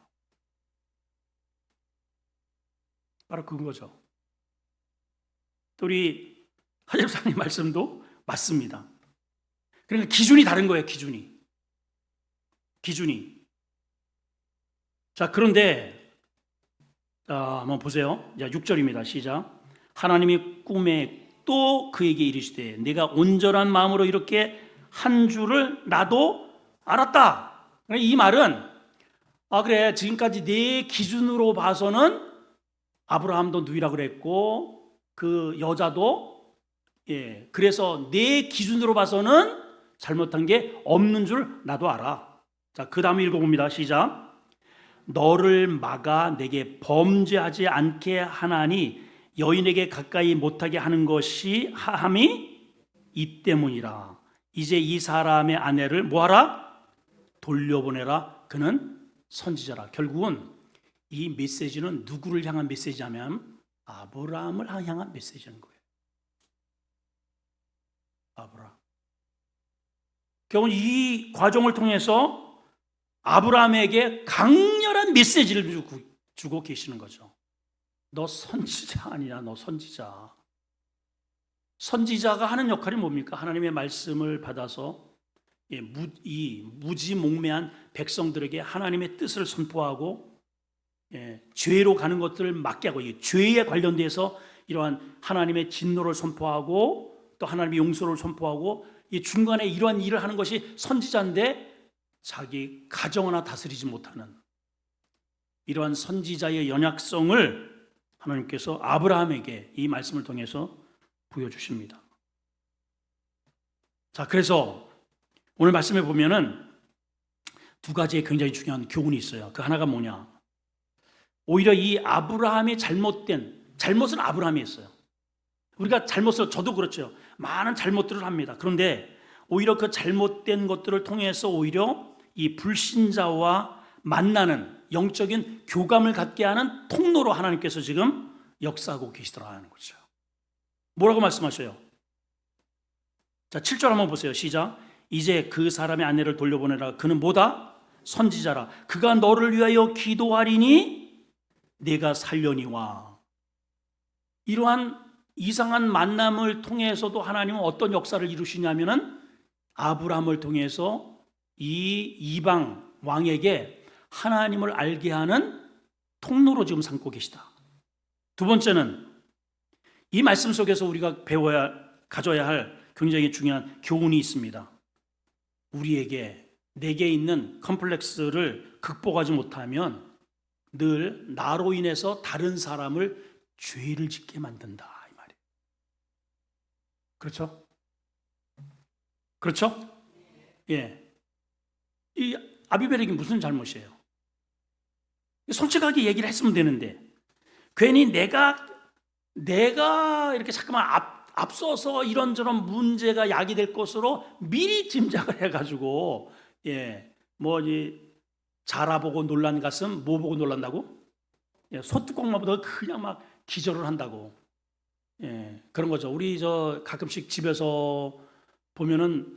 바로 그거죠. 또 우리 하집사님 말씀도 맞습니다. 그러니까 기준이 다른 거예요. 기준이. 자, 그런데 한번 보세요. 자, 6절입니다. 시작. 하나님이 꿈에 또 그에게 이르시되 내가 온전한 마음으로 이렇게 한 줄을 나도 알았다. 이 말은 그래 지금까지 내 기준으로 봐서는 아브라함도 누이라고 그랬고 그 여자도 그래서 내 기준으로 봐서는 잘못한 게 없는 줄 나도 알아. 자, 그 다음에 읽어봅니다. 시작. 너를 막아 내게 범죄하지 않게 하나니 여인에게 가까이 못하게 하는 것이 하함이 이 때문이라. 이제 이 사람의 아내를 뭐하라? 돌려보내라. 그는 선지자라. 결국은 이 메시지는 누구를 향한 메시지냐면 아브라함을 향한 메시지인 거예요. 아브라함. 결국은 이 과정을 통해서 아브라함에게 강렬한 메시지를 주고 계시는 거죠. 너 선지자 아니냐? 너 선지자. 선지자가 하는 역할이 뭡니까? 하나님의 말씀을 받아서 이 무지몽매한 백성들에게 하나님의 뜻을 선포하고 죄로 가는 것들을 막게 하고 죄에 관련돼서 이러한 하나님의 진노를 선포하고 또 하나님의 용서를 선포하고 이 중간에 이러한 일을 하는 것이 선지자인데 자기 가정 하나 다스리지 못하는 이러한 선지자의 연약성을 하나님께서 아브라함에게 이 말씀을 통해서 보여주십니다. 자, 그래서 오늘 말씀에 보면은 두 가지의 굉장히 중요한 교훈이 있어요. 그 하나가 뭐냐? 오히려 이 아브라함이 잘못은 아브라함이 했어요. 우리가 잘못을, 저도 그렇죠. 많은 잘못들을 합니다. 그런데 오히려 그 잘못된 것들을 통해서 오히려 이 불신자와 만나는 영적인 교감을 갖게 하는 통로로 하나님께서 지금 역사하고 계시더라는 거죠. 뭐라고 말씀하셔요? 자, 7절 한번 보세요. 시작. 이제 그 사람의 아내를 돌려보내라. 그는 뭐다? 선지자라. 그가 너를 위하여 기도하리니 내가 살려니와. 이러한 이상한 만남을 통해서도 하나님은 어떤 역사를 이루시냐면은 아브라함을 통해서 이 이방 왕에게 하나님을 알게 하는 통로로 지금 삼고 계시다. 두 번째는 이 말씀 속에서 우리가 가져야 할 굉장히 중요한 교훈이 있습니다. 내게 있는 컴플렉스를 극복하지 못하면 늘 나로 인해서 다른 사람을 죄를 짓게 만든다 이 말이에요. 그렇죠? 그렇죠? 예. 이 아비멜렉이 무슨 잘못이에요? 솔직하게 얘기를 했으면 되는데 괜히 내가 이렇게 잠깐만 앞서서 이런저런 문제가 야기될 것으로 미리 짐작을 해가지고 자라보고 놀란 가슴 뭐 보고 놀란다고? 소뚜껑만 보다 그냥 막 기절을 한다고. 그런 거죠. 우리 가끔씩 집에서 보면은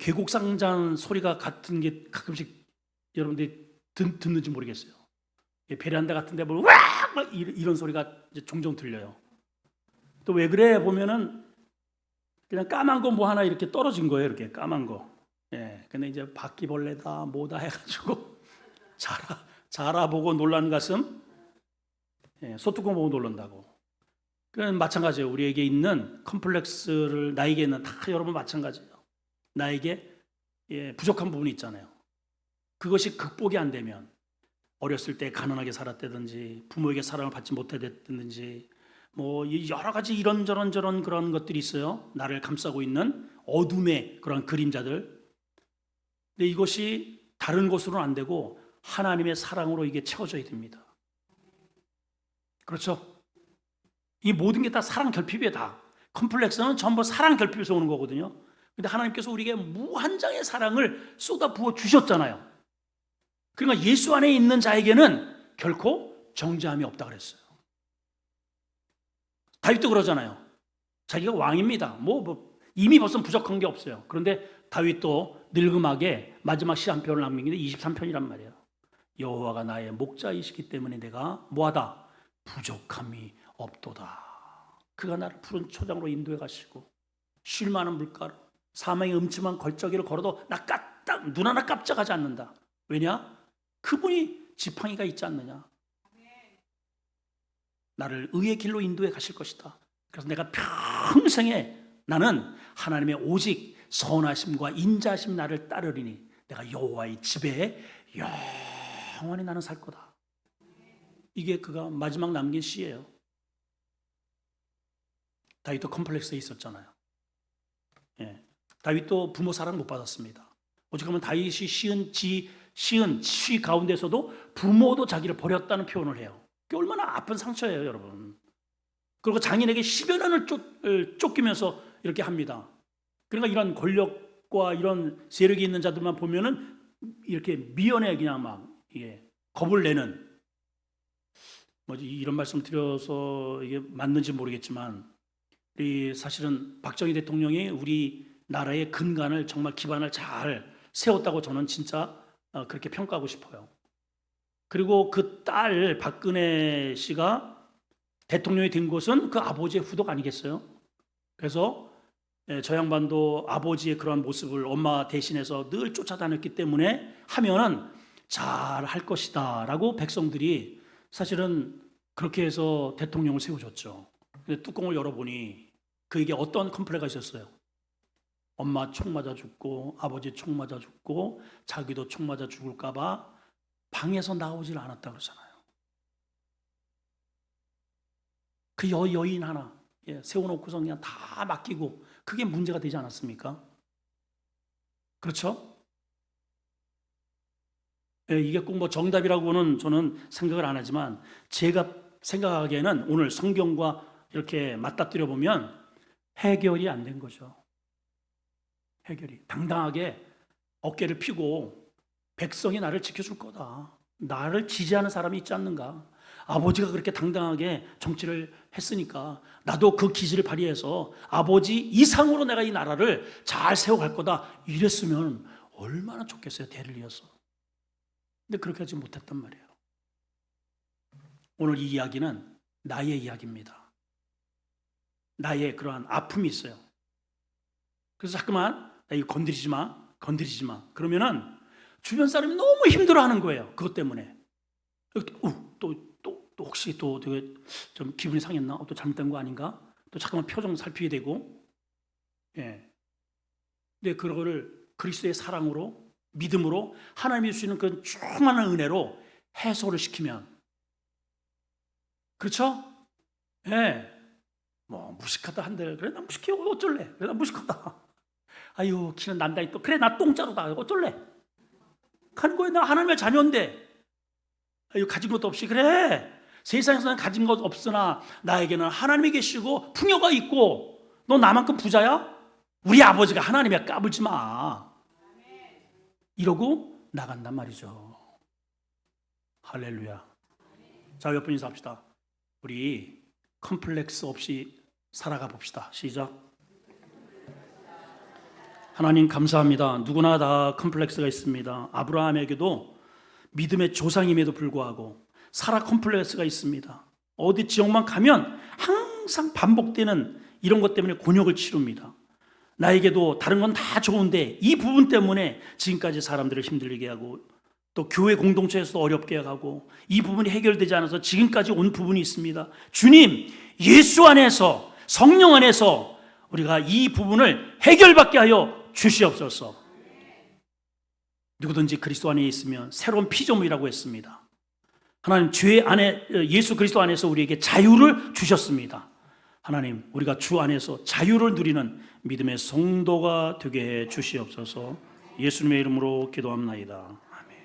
계곡상잔 소리가 같은 게 가끔씩 여러분들이 듣는지 모르겠어요. 베란다 같은 데 보면 와! 이런 소리가 이제 종종 들려요. 또 왜 그래 보면은 그냥 까만 거 뭐 하나 이렇게 떨어진 거예요. 이렇게 까만 거. 근데 이제 바퀴벌레다 뭐다 해가지고 자라보고 놀란 가슴 소뚜껑 보고 놀란다고. 그건 마찬가지예요. 우리에게 있는 컴플렉스를 나에게 있는 다 여러분 마찬가지예요. 나에게 부족한 부분이 있잖아요. 그것이 극복이 안 되면 어렸을 때 가난하게 살았다든지 부모에게 사랑을 받지 못했다든지 뭐 여러 가지 이런저런 그런 것들이 있어요. 나를 감싸고 있는 어둠의 그런 그림자들. 근데 이것이 다른 것으로는 안 되고 하나님의 사랑으로 이게 채워져야 됩니다. 그렇죠? 이 모든 게 다 사랑 결핍이에요. 다. 컴플렉스는 전부 사랑 결핍에서 오는 거거든요. 근데 하나님께서 우리에게 무한장의 사랑을 쏟아 부어 주셨잖아요. 그러니까 예수 안에 있는 자에게는 결코 정죄함이 없다 그랬어요. 다윗도 그러잖아요. 자기가 왕입니다. 이미 벌써 부족한 게 없어요. 그런데 다윗도 늙음하게 마지막 시 한 편을 남기는데 23편이란 말이에요. 여호와가 나의 목자이시기 때문에 내가 뭐하다? 부족함이 없도다. 그가 나를 푸른 초장으로 인도해 가시고 쉴 만한 물가로 사망의 음침한 걸저기를 걸어도 눈 하나 깜짝하지 않는다. 왜냐? 그분이 지팡이가 있지 않느냐. 나를 의의 길로 인도해 가실 것이다. 그래서 내가 평생에 나는 하나님의 오직 선하심과 인자하심 나를 따르리니 내가 여호와의 집에 영원히 나는 살 거다. 이게 그가 마지막 남긴 시예요. 다윗도 컴플렉스에 있었잖아요. 다윗도 부모 사랑 못 받았습니다. 오죽하면 다윗이 시은 시 가운데서도 부모도 자기를 버렸다는 표현을 해요. 그게 얼마나 아픈 상처예요, 여러분. 그리고 장인에게 10여 년을 쫓기면서 이렇게 합니다. 그러니까 이런 권력과 이런 세력이 있는 자들만 보면은 이렇게 미연에 그냥 막 이게 겁을 내는, 뭐지 이런 말씀 드려서 이게 맞는지 모르겠지만, 이 사실은 박정희 대통령이 우리 나라의 근간을 정말 기반을 잘 세웠다고 저는 진짜 그렇게 평가하고 싶어요. 그리고 그 딸 박근혜 씨가 대통령이 된 것은 그 아버지의 후덕 아니겠어요? 그래서 저 양반도 아버지의 그런 모습을 엄마 대신해서 늘 쫓아다녔기 때문에 하면은 잘 할 것이다 라고 백성들이 사실은 그렇게 해서 대통령을 세워줬죠. 근데 뚜껑을 열어보니 그에게 어떤 컴플레가 있었어요? 엄마 총 맞아 죽고 아버지 총 맞아 죽고 자기도 총 맞아 죽을까봐 방에서 나오질 않았다 그러잖아요. 그 여인 하나 세워놓고서 그냥 다 맡기고, 그게 문제가 되지 않았습니까? 그렇죠? 이게 꼭 뭐 정답이라고는 저는 생각을 안 하지만, 제가 생각하기에는 오늘 성경과 이렇게 맞닥뜨려 보면 해결이 안 된 거죠. 해결이 당당하게 어깨를 펴고 백성이 나를 지켜줄 거다, 나를 지지하는 사람이 있지 않는가, 아버지가 그렇게 당당하게 정치를 했으니까 나도 그 기질을 발휘해서 아버지 이상으로 내가 이 나라를 잘 세워갈 거다, 이랬으면 얼마나 좋겠어요, 대를 이어서. 근데 그렇게 하지 못했단 말이에요. 오늘 이 이야기는 나의 이야기입니다. 나의 그러한 아픔이 있어요. 그래서 자꾸만 이거 건드리지 마, 건드리지 마 그러면은 주변 사람이 너무 힘들어하는 거예요. 그것 때문에 또 혹시 또 되게 좀 기분이 상했나? 또 잘못된 거 아닌가? 또 잠깐만 표정 살피게 되고, 근데 그거를 그리스도의 사랑으로, 믿음으로, 하나님이 주시는 그 충만한 은혜로 해소를 시키면, 그렇죠? 뭐 무식하다 한들, 그래 나 무식해, 어쩔래? 그래 나 무식하다. 아유 키는 난다니, 또 그래 나 똥자루다, 어쩔래? 하는 거예요. 나 하나님의 자녀인데. 아유 가진 것도 없이, 그래 세상에서는 가진 것 없으나 나에게는 하나님이 계시고 풍요가 있고, 너 나만큼 부자야? 우리 아버지가 하나님이야, 까불지 마, 이러고 나간단 말이죠. 할렐루야. 자, 몇 분 인사합시다. 우리 컴플렉스 없이 살아가 봅시다. 시작. 하나님 감사합니다. 누구나 다 컴플렉스가 있습니다. 아브라함에게도 믿음의 조상임에도 불구하고 사라 컴플렉스가 있습니다. 어디 지역만 가면 항상 반복되는 이런 것 때문에 곤욕을 치릅니다. 나에게도 다른 건 다 좋은데 이 부분 때문에 지금까지 사람들을 힘들게 하고, 또 교회 공동체에서도 어렵게 하고, 이 부분이 해결되지 않아서 지금까지 온 부분이 있습니다. 주님, 예수 안에서, 성령 안에서 우리가 이 부분을 해결받게 하여 주시옵소서. 누구든지 그리스도 안에 있으면 새로운 피조물이라고 했습니다. 하나님, 죄 안에, 예수 그리스도 안에서 우리에게 자유를 주셨습니다. 하나님, 우리가 주 안에서 자유를 누리는 믿음의 성도가 되게 해 주시옵소서. 예수님의 이름으로 기도합나이다. 아멘.